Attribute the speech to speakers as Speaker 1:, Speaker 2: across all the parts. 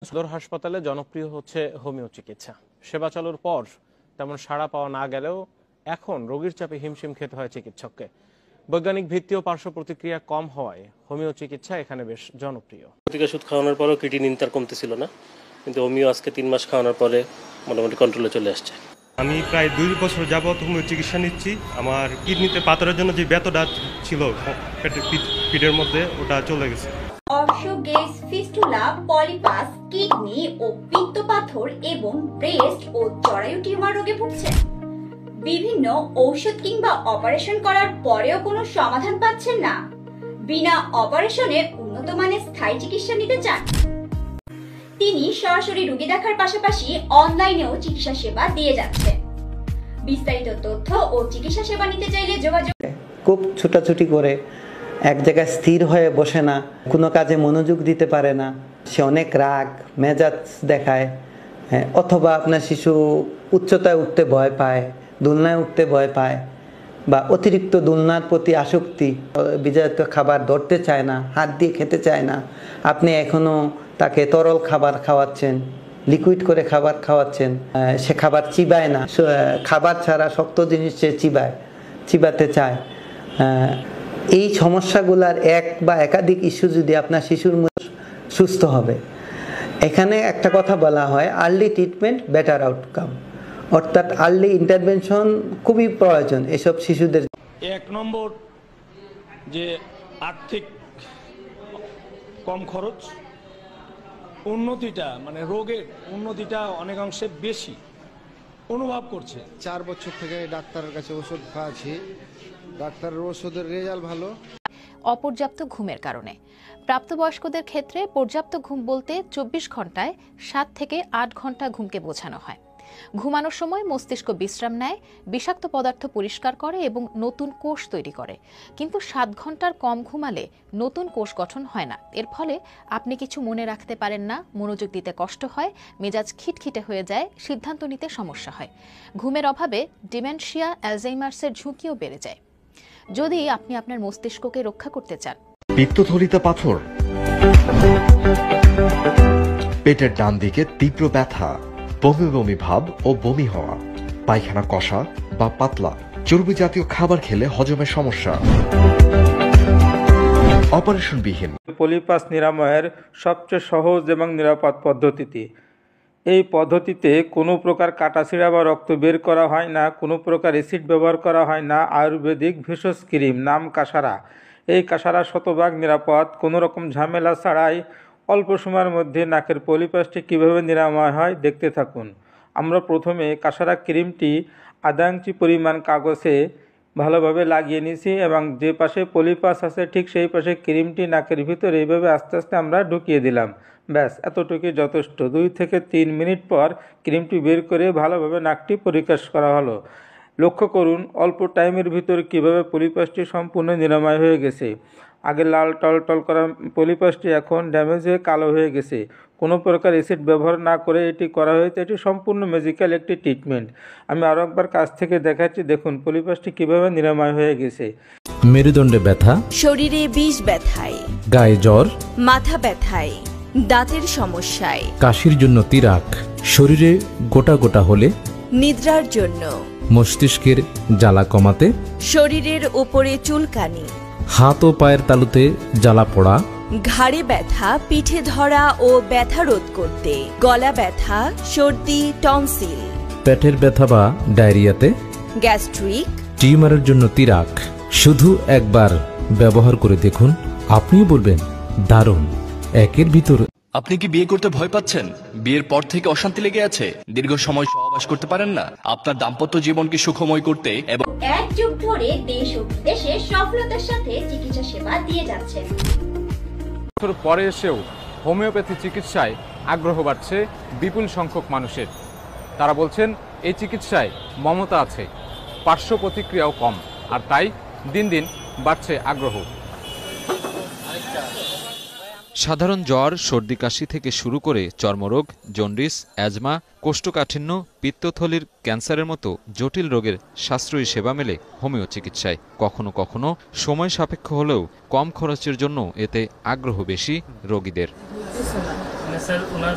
Speaker 1: সদর হাসপাতালে জনপ্রিয় হচ্ছে হোমিও চিকিৎসা। সেবা চালুর পর তেমন সাড়া পাওয়া না গেলেও এখন রোগীর চাপে হিমশিম খেতে হয় চিকিৎসককে। বৈজ্ঞানিক ভিত্তি ও পার্শ্ব প্রতিক্রিয়া কম হওয়ায় হোমিও চিকিৎসা এখানে বেশ জনপ্রিয়।
Speaker 2: ওষুধ খাওয়ানোর পরেও ক্রিটিনিন তার কমতেছিল না, কিন্তু হোমিও আজকে 3 মাস খাওয়ানোর পরে মোটামুটি কন্ট্রোলে চলে আসছে।
Speaker 3: আমি প্রায় 2 বছর যাবত হোমিও চিকিৎসা নিচ্ছি। আমার কিডনিতে পাথরের জন্য যে ব্যথাটা ছিল পিঠের মধ্যে, ওটা চলে গেছে।
Speaker 4: অর্শোগেজ, ফিস্টুলা, পলিপাস, কিডনি ও পিত্ত পাথর এবং ব্রেস্ট ও জরায়ু টিউমার রোগে ভুগছেন। বিভিন্ন ঔষধ কিংবা অপারেশন করার পরেও কোনো সমাধান পাচ্ছেন না? বিনা অপারেশনে উন্নত মানের স্থায়ী চিকিৎসা নিতে চান? তিনি সরাসরি রোগী দেখার পাশাপাশি অনলাইনেও চিকিৎসা সেবা দিয়ে যাচ্ছেন। বিস্তারিত তথ্য ও চিকিৎসা সেবা নিতে চাইলে যোগাযোগ।
Speaker 5: খুব ছোটাছুটি করে এক জায়গায় স্থির হয়ে বসে না, কোনো কাজে মনোযোগ দিতে পারে না, সে অনেক রাগ মেজাজ দেখায়, অথবা আপনার শিশু উচ্চতায় উঠতে ভয় পায়, দোলনায় উঠতে ভয় পায়, বা অতিরিক্ত দোলনার প্রতি আসক্তি, বিজাতীয় খাবার ধরতে চায় না, হাত দিয়ে খেতে চায় না। আপনি এখনও তাকে তরল খাবার খাওয়াচ্ছেন, লিকুইড করে খাবার খাওয়াচ্ছেন, সে খাবার চিবায় না, খাবার ছাড়া শক্ত জিনিস সে চিবাতে চায়। এই সমস্যাগুলার এক বা একাধিক ইস্যু যদি আপনার শিশুর সুস্থ হবে। এখানে একটা কথা বলা হয়, আর্লি ট্রিটমেন্ট বেটার আউটকাম, অর্থাৎ আর্লি ইন্টারভেনশন খুবই প্রয়োজন এসব শিশুদের।
Speaker 6: 1 নম্বর যে আর্থিক কম খরচ, উন্নতিটা মানে রোগের উন্নতিটা অনেকাংশে বেশি অনুভব করছে।
Speaker 7: 4 বছর থেকে ডাক্তারের কাছে ওষুধ খাওয়াছি, ডাক্তারের ওষুধের রেজাল্ট ভালো।
Speaker 8: অপর্যাপ্ত ঘুমের কারণে প্রাপ্তবয়স্কদের ক্ষেত্রে পর্যাপ্ত ঘুম বলতে 24 ঘন্টায় 7 থেকে 8 ঘন্টা ঘুমকে বোঝানো হয়। ঘুমানোর সময় মস্তিষ্ক বিশ্রাম নেয়, বিষাক্ত পদার্থ পরিষ্কার করে এবং নতুন কোষ তৈরি করে। কিন্তু 7 ঘন্টার কম ঘুমালে নতুন কোষ গঠন হয় না। এর ফলে আপনি কিছু মনে রাখতে পারেন না, মনোযোগ দিতে কষ্ট হয়, মেজাজ খিটখিটে হয়ে যায়, সিদ্ধান্ত নিতে সমস্যা হয়। ঘুমের অভাবে ডিমেনশিয়া, অ্যালজাইমার্সের ঝুঁকিও বেড়ে যায়। যদি আপনি আপনার মস্তিষ্ককে রক্ষা করতে চান।
Speaker 9: পিত্তথলিতে পাথর, পেটের ডান দিকে তীব্র ব্যথা, বমি বমি ভাব ও বমি হওয়া, পায়খানা কষা বা পাতলা, চর্বি জাতীয় খাবার খেলে হজমের সমস্যা, অপারেশনবিহীন।
Speaker 10: পলিপাস নিরাময়ের সবচেয়ে সহজ এবং নিরাপদ পদ্ধতিটি। এই পদ্ধতিতে কোনো প্রকার কাটাছিঁড়া বা রক্ত বের করা হয় না, কোনো প্রকার অ্যাসিড ব্যবহার করা হয় না। আয়ুর্বেদিক ভেষজ ক্রিম, নাম কাসারা। এই কাসারা শতভাগ নিরাপদ, কোনো রকম ঝামেলা ছাড়াই অল্প সময়ের মধ্যে নাকের পলিপাসটি কীভাবে নিরাময় হয় দেখতে থাকুন। আমরা প্রথমে কাসারা ক্রিমটি আধা ইঞ্চি পরিমাণ কাগজে ভালোভাবে লাগিয়ে নিয়েছি এবং যে পাশে পলিপাস আছে ঠিক সেই পাশে ক্রিমটি নাকের ভিতরে এইভাবে আস্তে আস্তে আমরা ঢুকিয়ে দিলাম। ব্যাস, এতটুকুই যথেষ্ট। 2 থেকে 3 মিনিট পর ক্রিমটি বের করে ভালোভাবে নাকটি পরিষ্কার করা হলো। লক্ষ্য করুন অল্প টাইমের ভিতর কীভাবে পলিপাসটি সম্পূর্ণ নিরাময় হয়ে গেছে। আগে লাল টল করা পলিপাসটি এখন ড্যামেজ হয়ে কালো হয়ে গেছে। কোনো প্রকার অ্যাসিড ব্যবহার না করে এটি করা হয়েছে। এটি সম্পূর্ণ ম্যাজিক্যাল একটি ট্রিটমেন্ট। আমি আরও একবার কাছ থেকে দেখাচ্ছি, দেখুন পলিপাসটি কীভাবে নিরাময় হয়ে গেছে।
Speaker 11: মেরুদণ্ডে ব্যথা,
Speaker 12: শরীরে বিষ ব্যথায়,
Speaker 11: গায়ে জ্বর,
Speaker 12: মাথা ব্যথায়, দাঁতের সমস্যায়,
Speaker 11: কাশির জন্য তিরাক, শরীরে গোটা গোটা হলে,
Speaker 12: নিদ্রার জন্য,
Speaker 11: মস্তিষ্কের জ্বালা কমাতে,
Speaker 12: শরীরের উপরে চুলকানি,
Speaker 11: হাত ও পায়ের তালুতে জ্বালা পোড়া,
Speaker 12: ঘাড়ে ব্যথা, পিঠে ধরা ও ব্যথা রোধ করতে, গলা ব্যথা, সর্দি, টনসিল,
Speaker 11: পেটের ব্যথা বা ডায়রিয়াতে,
Speaker 12: গ্যাস্ট্রিক,
Speaker 11: টিউমারের জন্য তিরাক। শুধু একবার ব্যবহার করে দেখুন, আপনিও বলবেন দারুণ। একের ভিতর।
Speaker 13: আপনি কি বিয়ে করতে ভয় পাচ্ছেন? বিয়ের পর থেকে অশান্তি লেগে আছে? দীর্ঘ সময় সহবাস করতে পারেন না? আপনার দাম্পত্য জীবনকে সুখময় করতে এবং
Speaker 4: 1 যুগ ধরে দেশ ও বিদেশে সফলতার সাথে চিকিৎসা সেবা দিয়ে যাচ্ছেন।
Speaker 1: পরে এসেও হোমিওপ্যাথি চিকিৎসায় আগ্রহ বাড়ছে বিপুল সংখ্যক মানুষের। তারা বলছেন এই চিকিৎসায় মমতা আছে, পার্শ্ব প্রতিক্রিয়াও কম, আর তাই দিন দিন বাড়ছে আগ্রহ।
Speaker 14: সাধারণ জ্বর, সর্দি কাশি থেকে শুরু করে চর্মরোগ, জন্ডিস, অ্যাজমা, কোষ্ঠকাঠিন্য, পিত্তথলির ক্যান্সারের মতো জটিল রোগের সাশ্রয়ী সেবা মেলে হোমিও চিকিৎসায়। কখনো কখনো সময় সাপেক্ষ হলেও কম খরচের জন্য এতে আগ্রহ বেশি রোগীদের।
Speaker 2: স্যার ওনার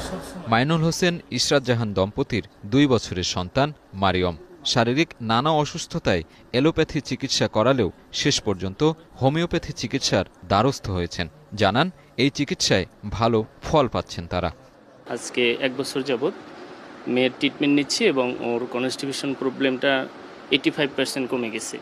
Speaker 14: মাইনুল হোসেন ইশরাত জাহান দম্পতির 2 বছরের সন্তান মারিয়ম শারীরিক নানা অসুস্থতায় এলোপ্যাথি চিকিৎসা করালেও শেষ পর্যন্ত হোমিওপ্যাথি চিকিৎসার দ্বারস্থ হয়েছেন। জানান এই চিকিৎসায় ভালো ফল পাচ্ছেন তারা।
Speaker 15: আজকে 1 বছর যাবৎ মেয়ের ট্রিটমেন্ট নিচ্ছি এবং ওর কনস্টিপেশন প্রবলেমটা 85% কমে গেছে।